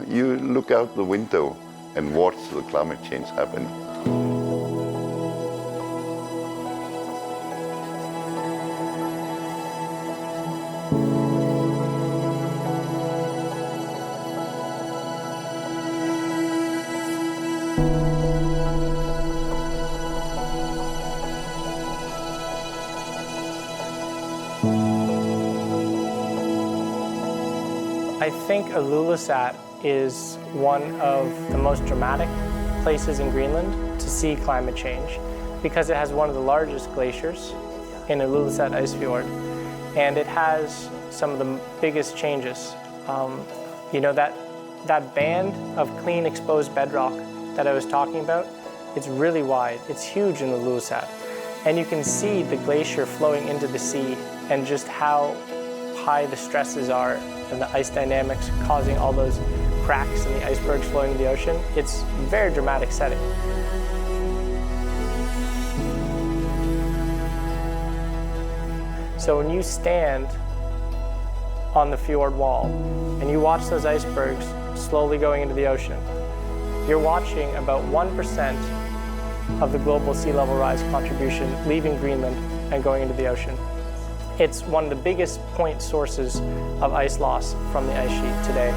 You look out the window and watch the climate change happening. I think Ilulissat is one of the most dramatic places in Greenland to see climate change because it has one of the largest glaciers in Ilulissat Ice Fjord, and it has some of the biggest changes. That band of clean exposed bedrock that I was talking about, it's really wide. It's huge in Ilulissat, and you can see the glacier flowing into the sea and just how high the stresses are and the ice dynamics causing all those cracks in the icebergs flowing into the ocean. It's a very dramatic setting. So when you stand on the fjord wall and you watch those icebergs slowly going into the ocean, you're watching about 1% of the global sea level rise contribution leaving Greenland and going into the ocean. It's one of the biggest point sources of ice loss from the ice sheet today.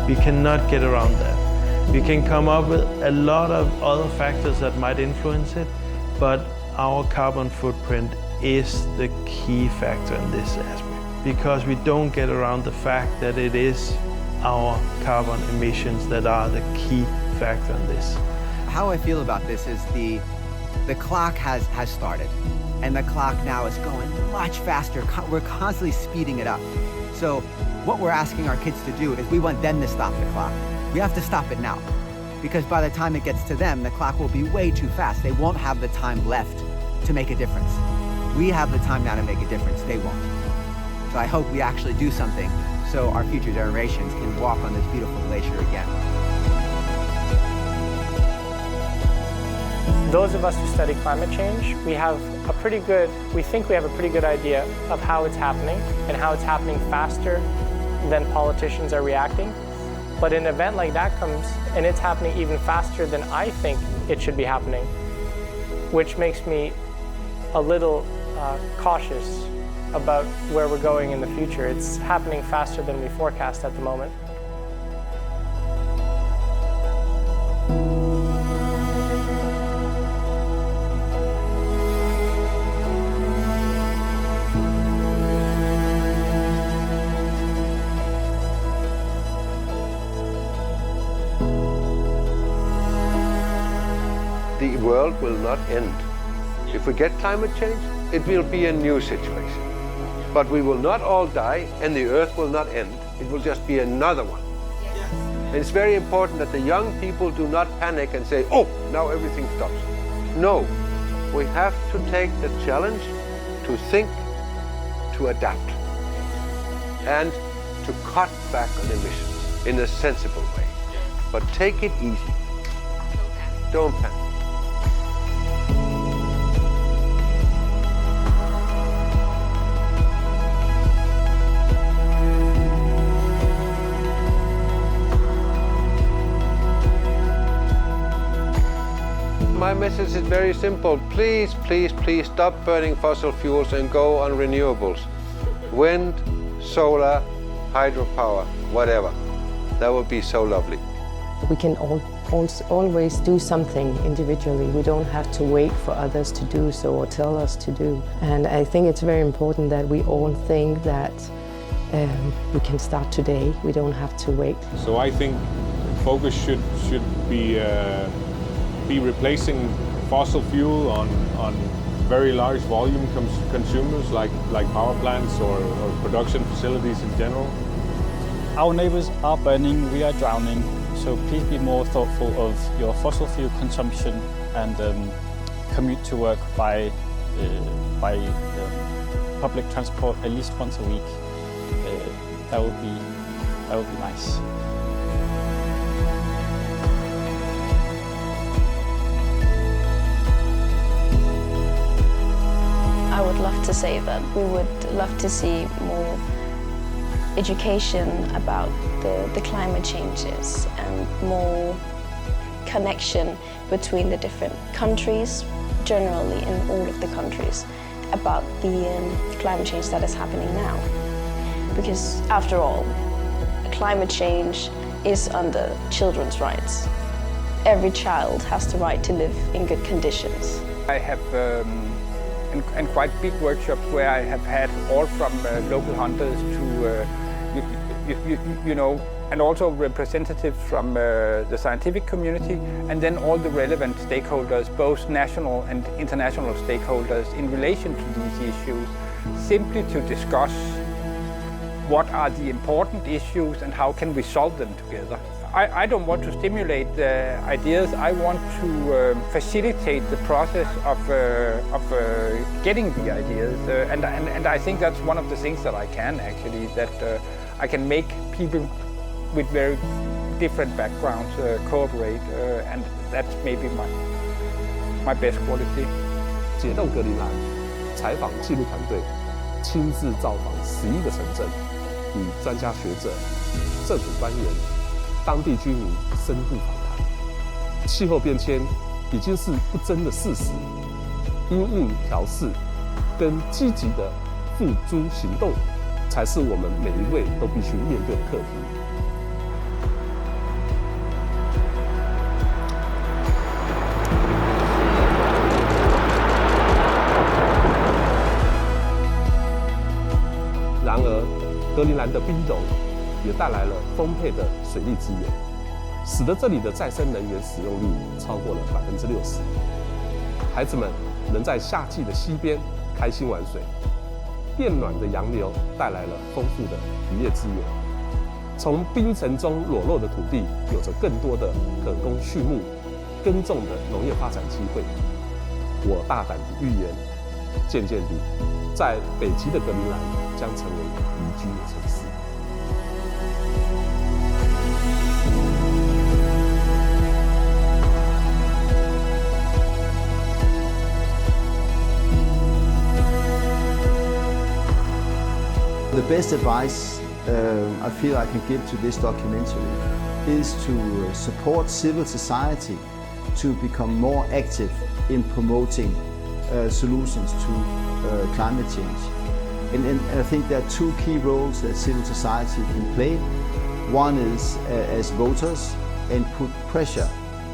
We cannot get around that. We can come up with a lot of other factors that might influence it, but our carbon footprint is the key factor in this aspect, because we don't get around the fact that it is our carbon emissions that are the key factor in this. How I feel about this is the clock has started, and the clock now is going much faster. We're constantly speeding it up. So what we're asking our kids to do is we want them to stop the clock. We have to stop it now, because by the time it gets to them, the clock will be way too fast. They won't have the time left to make a difference. We have the time now to make a difference. They won't. So I hope we actually do something so our future generations can walk on this beautiful glacier again. Those of us who study climate change, we think we have a pretty good idea of how it's happening and how it's happening faster than politicians are reacting. But an event like that comes and it's happening even faster than I think it should be happening, which makes me a little cautious about where we're going in the future. It's happening faster than we forecast at the moment. The world will not end. If we get climate change, it will be a new situation. But we will not all die, and the earth will not end. It will just be another one. And it's very important that the young people do not panic and say, oh, now everything stops. No, we have to take the challenge to think, to adapt, and to cut back on emissions in a sensible way. But take it easy. Don't panic. my message is very simple. Please, please, please stop burning fossil fuels and go on renewables. Wind, solar, hydropower, whatever. That would be so lovely. We can always do something individually. We don't have to wait for others to do so or tell us to do. And I think it's very important that we all think that we can start today. We don't have to wait. So I think focus should be replacing fossil fuel on very large volume consumers like power plants or production facilities in general. Our neighbors are burning, we are drowning. So please be more thoughtful of your fossil fuel consumption and commute to work by public transport at least once a week. That would be nice. I would love to say that we would love to see more education about the climate changes and more connection between the different countries, generally in all of the countries, about the climate change that is happening now. Because after all, climate change is under children's rights. Every child has the right to live in good conditions. I have and quite big workshops where I have had all from local hunters to you know, and also representatives from the scientific community, and then all the relevant stakeholders, both national and international stakeholders, in relation to these issues, simply to discuss what are the important issues and how can we solve them together. I don't want to stimulate the ideas. I want to facilitate the process of getting the ideas, and I think that's one of the things that I can actually, that I can make people with very different backgrounds cooperate, and that's maybe my best quality. 解冻格陵兰采访纪录团队亲自造访11个城镇，与专家学者、政府官员、当地居民深度访谈。气候变迁已经是不争的事实，因应调适跟积极的付诸行动，才是我们每一位都必须面对的课题。然而，格陵兰的冰融也带来了丰沛的水利资源，使得这里的再生能源使用率超过了60%。孩子们能在夏季的溪边开心玩水，变暖的洋流带来了丰富的渔业资源。从冰层中裸露的土地，有着更多的可供畜牧、耕种的农业发展机会。我大胆地预言，渐渐地，在北极的格陵兰将成为宜居的城市。The best advice I feel I can give to this documentary is to support civil society to become more active in promoting solutions to climate change. And I think there are two key roles that civil society can play. One is as voters, and put pressure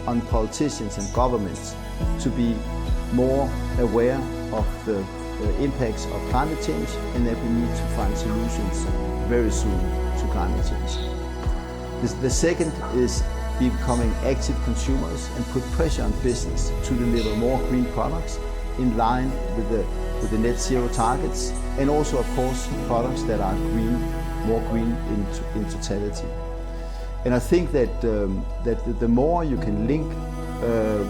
on politicians and governments to be more aware of the impacts of climate change, and that we need to find solutions very soon to climate change. The second is becoming active consumers and put pressure on business to deliver more green products in line with the net zero targets, and also of course products that are green, more green in totality. And I think that the more you can link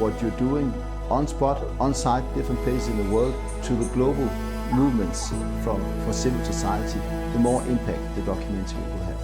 what you're doing on spot, on site, different places in the world, to the global movements for civil society, the more impact the documentary will have.